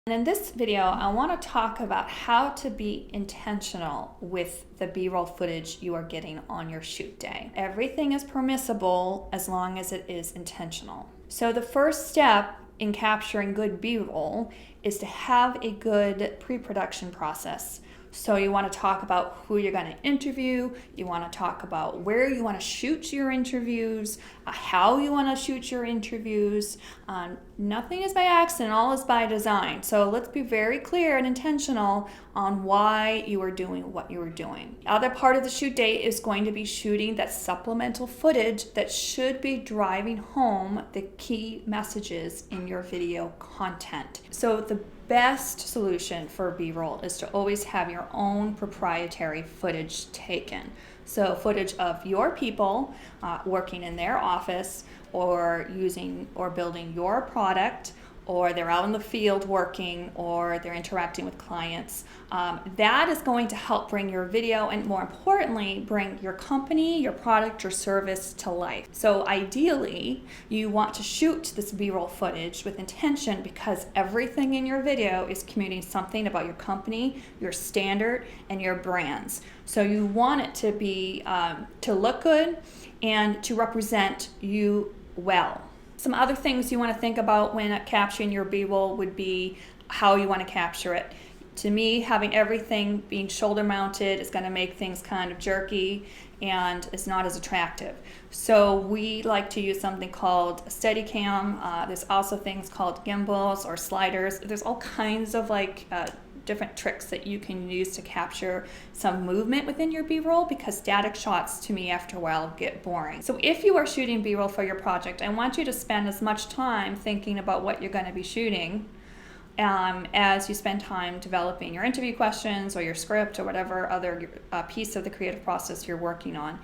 And in this video, I want to talk about how to be intentional with the B-roll footage you are getting on your shoot day. Everything is permissible as long as it is intentional. So the first step in capturing good B-roll is to have a good pre-production process. So you want to talk about who you're going to interview, you want to talk about where you want to shoot your interviews, how you want to shoot your interviews. Nothing is by accident, all is by design. So let's be very clear and intentional on why you are doing what you are doing. The other part of the shoot day is going to be shooting that supplemental footage that should be driving home the key messages in your video content. So the best solution for B-roll is to always have your own proprietary footage taken. So footage of your people working in their office or using or building your product, or they're out in the field working, or they're interacting with clients. That is going to help bring your video and, more importantly, bring your company, your product, your service to life. So ideally, you want to shoot this B-roll footage with intention because everything in your video is communicating something about your company, your standard, and your brands. So you want it to be, to look good and to represent you well. Some other things you want to think about when capturing your B-roll would be how you want to capture it. To me, having everything being shoulder mounted is going to make things kind of jerky and it's not as attractive. So we like to use something called a Steadicam. There's also things called gimbals or sliders. There's all kinds of different tricks that you can use to capture some movement within your B-roll, because static shots to me after a while get boring. So if you are shooting B-roll for your project, I want you to spend as much time thinking about what you're going to be shooting as you spend time developing your interview questions or your script or whatever other piece of the creative process you're working on.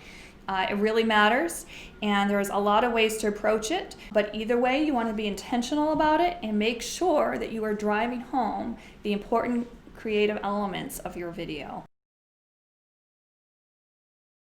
It really matters, and there's a lot of ways to approach it, but either way you want to be intentional about it and make sure that you are driving home the important creative elements of your video.